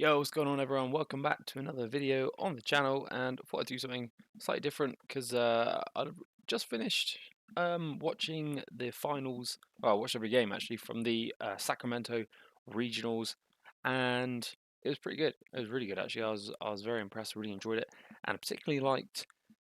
Yo, what's going on everyone? Welcome back to another video on the channel, and I thought I'd do something slightly different because I've just finished watching the finals. Well, I watched every game actually from the Sacramento Regionals, and it was pretty good. It was really good actually. I was very impressed. Really enjoyed it, and I particularly liked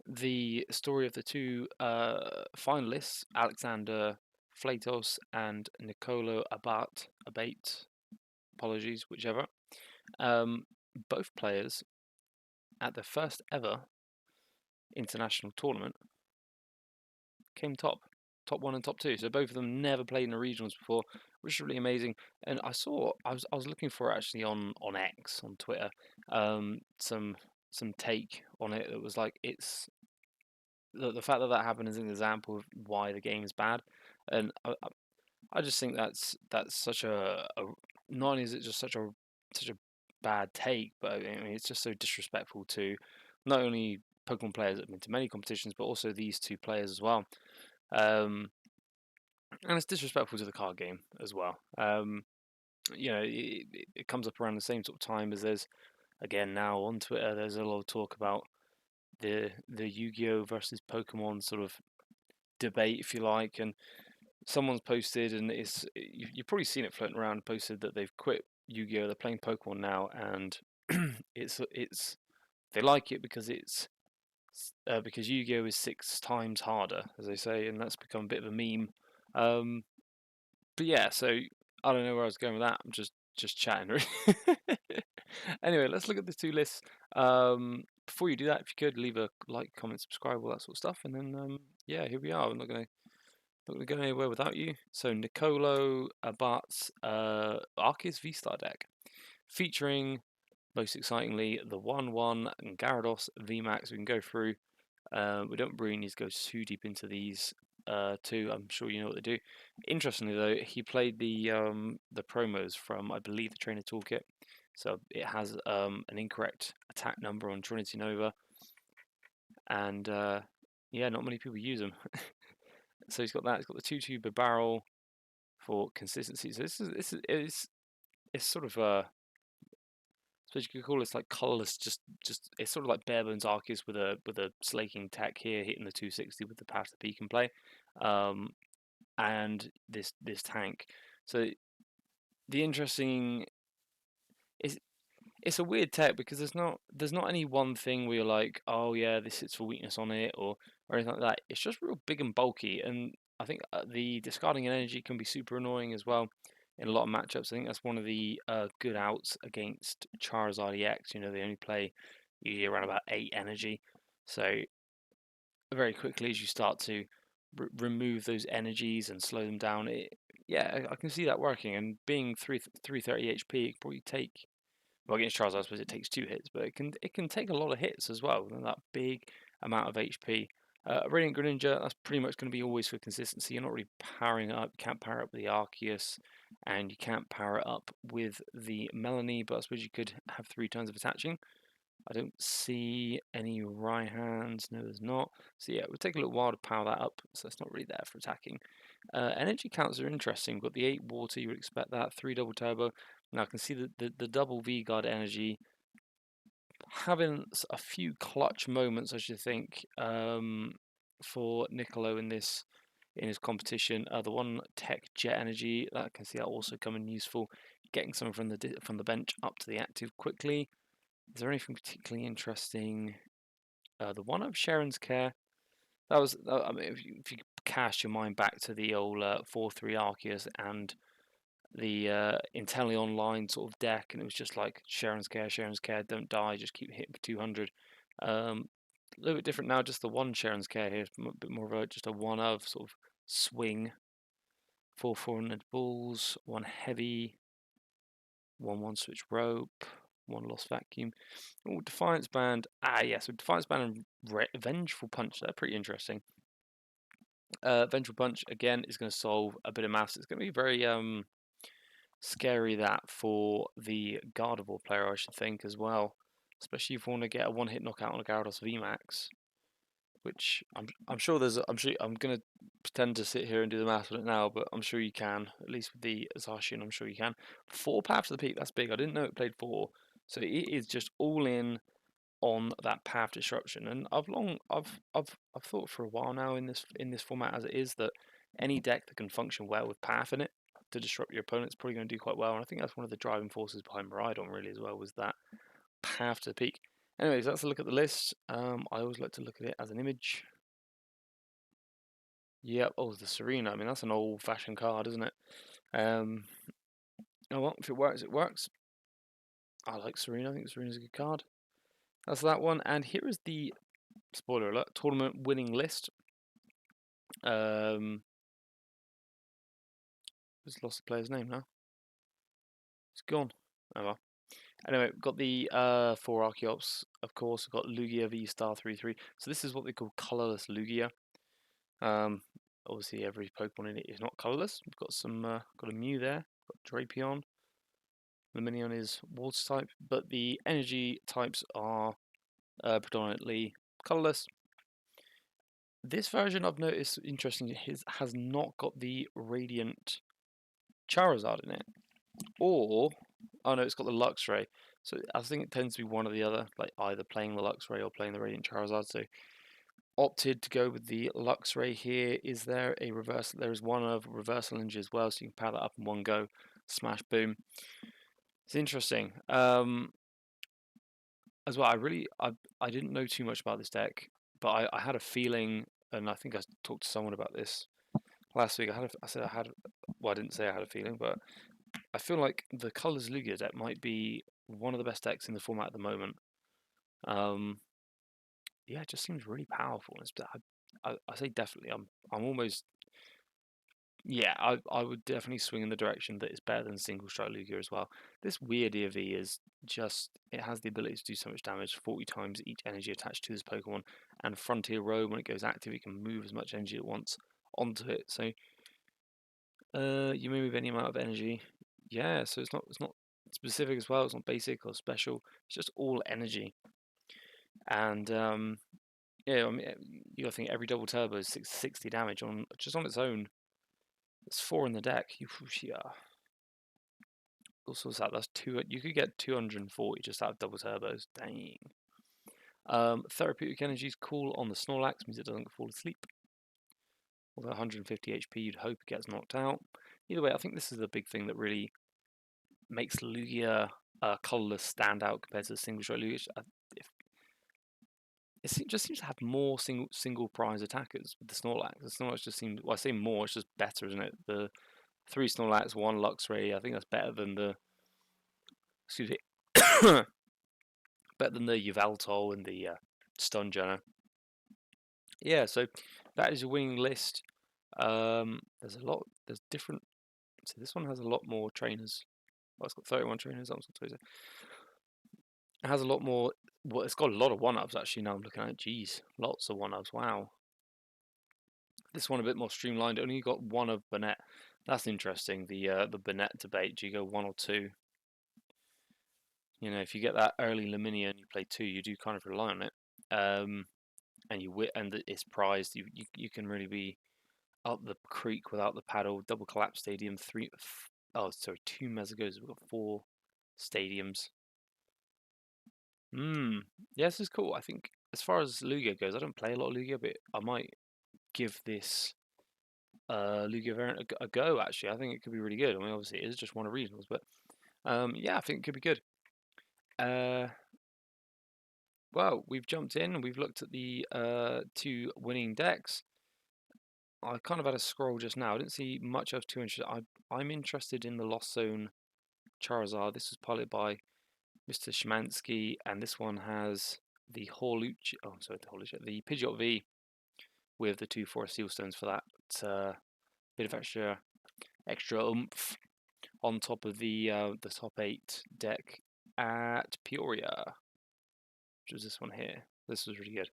the story of the two finalists, Alexander Flatos and Nicolo Abate. Apologies, whichever. Um, Both players at their first ever international tournament came top one and top two. So both of them never played in the regionals before, which is really amazing. And I was looking for actually on X on Twitter, some take on it that was like it's the fact that that happened is an example of why the game is bad, and I just think that's such a not only is it just such a bad take, but I mean it's just so disrespectful to not only Pokemon players that have been to many competitions, but also these two players as well. Um, and it's disrespectful to the card game as well. It comes up around the same sort of time as there's again now on Twitter. There's a lot of talk about the Yu-Gi-Oh versus Pokemon sort of debate, if you like, and someone's posted, and you've probably seen it floating around. Posted that they've quit Yu-Gi-Oh. They're playing Pokemon now, and it's they like it because it's because Yu-Gi-Oh is 6 times harder, as they say, and that's become a bit of a meme. Um, but yeah, so I don't know where I was going with that. I'm just chatting. Anyway, let's look at the two lists. Before you do that, if you could leave a like, comment, subscribe, all that sort of stuff, and then yeah, here we are. I'm not going to go anywhere without you. So Nicolo Abart's Arceus V-Star deck, featuring, most excitingly, the 1/1 Gyarados VMAX. We can go through. We don't really need to go too deep into these two. I'm sure you know what they do. Interestingly, though, he played the promos from, I believe, the Trainer Toolkit. So it has an incorrect attack number on Trinity Nova, and yeah, not many people use them. So he's got that. He's got the 2/2 barrel for consistency. So it's sort of I suppose you could call this like colorless. Just it's sort of like bare bones Arceus with a slaking tech here, hitting the 260 with the path that he can play, and this tank. So the interesting is it's a weird tech because there's not any one thing where you're like, oh yeah, this hits for weakness on it or anything like that. It's just real big and bulky, and I think the discarding an energy can be super annoying as well in a lot of matchups. I think that's one of the good outs against Charizard EX. You know, they only play usually around about 8 energy, so very quickly as you start to remove those energies and slow them down, yeah, I can see that working. And being 330 HP, it can probably take, well, against Charizard, I suppose it takes 2 hits, but it can take a lot of hits as well. And that big amount of HP. Radiant Greninja, that's pretty much going to be always for consistency. You're not really powering it up. You can't power it up with the Arceus, and you can't power it up with the Melanie, but I suppose you could have 3 turns of attaching. I don't see any Raihans. No, there's not. So yeah, it would take a little while to power that up, so it's not really there for attacking. Energy counts are interesting. We've got the 8 water, you would expect that. 3 double turbo. Now I can see the double V-Guard energy having a few clutch moments, I should think, for Nicolo in his competition. The one Tech Jet Energy, that I can see that also coming useful. Getting someone from the bench up to the active quickly. Is there anything particularly interesting? The one of Sharon's Care. That was, I mean, if you cast your mind back to the old 4/3 Arceus and the Internally Online sort of deck, and it was just like Sharon's Care, don't die, just keep hitting for 200. A little bit different now, just the one Sharon's Care here, a bit more of just a one of sort of swing. 4/400 balls, one heavy, 1/1 switch rope, one lost vacuum. Oh, Defiance Band. Ah, yeah, so Defiance Band and Vengeful Punch. They're pretty interesting. Vengeful Punch, again, is going to solve a bit of mass. It's going to be very scary that for the Gardevoir player, I should think, as well. Especially if you want to get a one-hit knockout on a Gyarados VMAX. Which I'm sure I'm going to pretend to sit here and do the math on it now, but I'm sure you can. At least with the Zacian, I'm sure you can. 4 paths to the peak, that's big. I didn't know it played 4. So it is just all in on that path disruption. And I've thought for a while now in this format as it is that any deck that can function well with path in it to disrupt your opponent is probably going to do quite well. And I think that's one of the driving forces behind Maridon really as well, was that path to the peak. Anyways, that's a look at the list. I always like to look at it as an image. Yep, oh, the Serena. I mean, that's an old-fashioned card, isn't it? Oh well, if it works, it works. I like Serena. I think Serena's a good card. That's that one. And here is the, spoiler alert, tournament winning list. Just lost the player's name now. It's gone. Oh well. Anyway, we've got the 4 Archeops, of course. We've got Lugia V Star 3-3. So this is what they call colorless Lugia. Obviously, every Pokemon in it is not colorless. We've got some, got a Mew there. Got Drapion. Luminion is water type, but the energy types are predominantly colorless. This version I've noticed, interesting, has not got the Radiant Charizard in it. Or, oh no, it's got the Luxray. So I think it tends to be one or the other, like either playing the Luxray or playing the Radiant Charizard. So opted to go with the Luxray here. Is there a reversal? There is one of reversal energy as well, so you can power that up in one go. Smash, boom. It's interesting. As well, I didn't know too much about this deck, but I had a feeling, and I think I talked to someone about this last week. Well, I didn't say I had a feeling, but I feel like the Colors Lugia deck might be one of the best decks in the format at the moment. Yeah, it just seems really powerful. I say definitely. I'm almost, yeah. I would definitely swing in the direction that it's better than Single Strike Lugia as well. This weird EV is just, it has the ability to do so much damage, 40 times each energy attached to this Pokemon, and Frontier Roam, when it goes active, it can move as much energy it wants onto it. So you may move any amount of energy. Yeah, so it's not specific as well. It's not basic or special. It's just all energy. And yeah, I mean, you gotta think every double turbo is 60 damage on just on its own. It's 4 in the deck. Yeah. Also, that's 2. You could get 240 just out of double turbos. Dang. Therapeutic energy is cool on the Snorlax, means it doesn't fall asleep. Although 150 HP, you'd hope it gets knocked out. Either way, I think this is the big thing that really makes Lugia colorless stand out compared to the single strike Lugia. It just seems to have more single prize attackers with the Snorlax. The Snorlax just seems, well, I say more, it's just better, isn't it? The 3 Snorlax, 1 Luxray, I think that's better than the, excuse me, better than the Yveltal and the Stunjourner. Yeah, so that is your winning list. There's different, so this one has a lot more trainers. Well, it's got 31 trainers, it has a lot more, well, it's got a lot of 1-ups actually now I'm looking at it. Jeez, lots of 1-ups, wow. This one a bit more streamlined, only got 1 of Burnett. That's interesting, the Burnett debate. Do you go 1 or 2? You know, if you get that early Luminia and you play 2, you do kind of rely on it. And it's prized. You can really be up the creek without the paddle. Double collapse stadium, 2 Mezagos. We've got 4 stadiums. Yeah, this is cool. I think as far as Lugia goes, I don't play a lot of Lugia, but I might give this Lugia variant a go. Actually, I think it could be really good. I mean, obviously it is just one of regionals, but yeah, I think it could be good. Well, we've jumped in and we've looked at the 2 winning decks. I kind of had a scroll just now. I didn't see much of too interesting. I'm interested in the Lost Zone Charizard. This was piloted by Mr. Szymanski, and this one has the the Pidgeot V with the 2 Forest Seal Stones for that bit of extra oomph on top of the top 8 deck at Peoria, which was this one here. This was really good.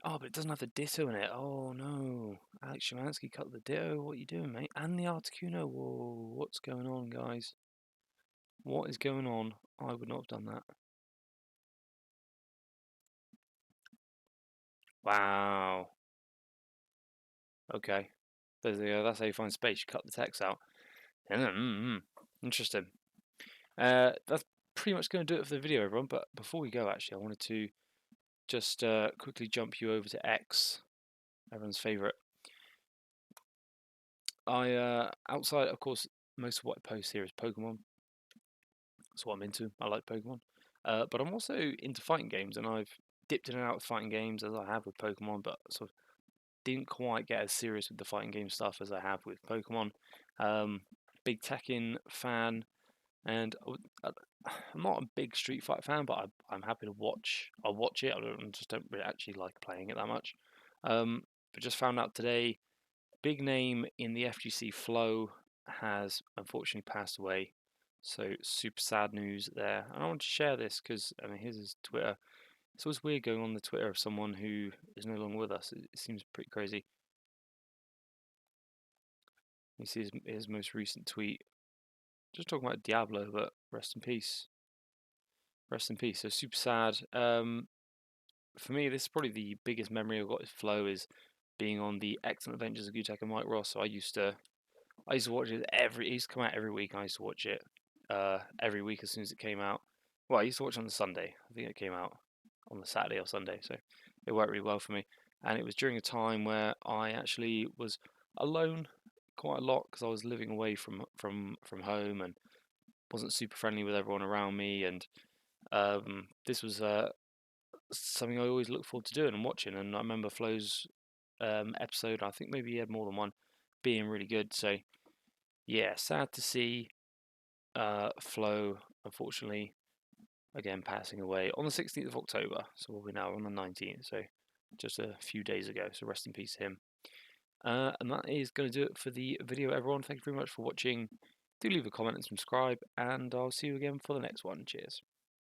Oh, but it doesn't have the Ditto in it. Oh no, Alex Szymanski cut the Ditto. What are you doing, mate? And the Articuno. Whoa, what's going on, guys? What is going on? I would not have done that. Wow. Okay. That's how you find space. You cut the text out. Interesting. That's pretty much going to do it for the video, everyone. But before we go, actually, I wanted to just quickly jump you over to X, everyone's favourite. Outside, of course, most of what I post here is Pokemon. That's what I'm into. I like Pokemon. But I'm also into fighting games, and I've dipped in and out of fighting games as I have with Pokemon, but sort of didn't quite get as serious with the fighting game stuff as I have with Pokemon. Big Tekken fan, and I'm not a big Street Fighter fan, but I'm happy to watch. I'll watch it. Just don't really actually like playing it that much. But just found out today, big name in the FGC Flow has unfortunately passed away. So super sad news there. And I want to share this because I mean, here's his Twitter. It's always weird going on the Twitter of someone who is no longer with us. It seems pretty crazy. You see his most recent tweet, just talking about Diablo, but rest in peace. Rest in peace. So super sad. For me, this is probably the biggest memory I've got with Flow is being on the Excellent Adventures of Gutek and Mike Ross. So I used to watch it every. It used to come out every week. And I used to watch it every week as soon as it came out. Well, I used to watch it on the Sunday. I think it came out on the Saturday or Sunday, so it worked really well for me. And it was during a time where I actually was alone quite a lot because I was living away from home and wasn't super friendly with everyone around me. And this was something I always look forward to doing and watching. And I remember Flo's episode. I think maybe he had more than one, being really good. So yeah, sad to see Flo unfortunately again passing away on the 16th of October. So we're now on the 19th. So just a few days ago. So rest in peace to him. And that is going to do it for the video, everyone. Thank you very much for watching. Do leave a comment and subscribe, and I'll see you again for the next one. Cheers.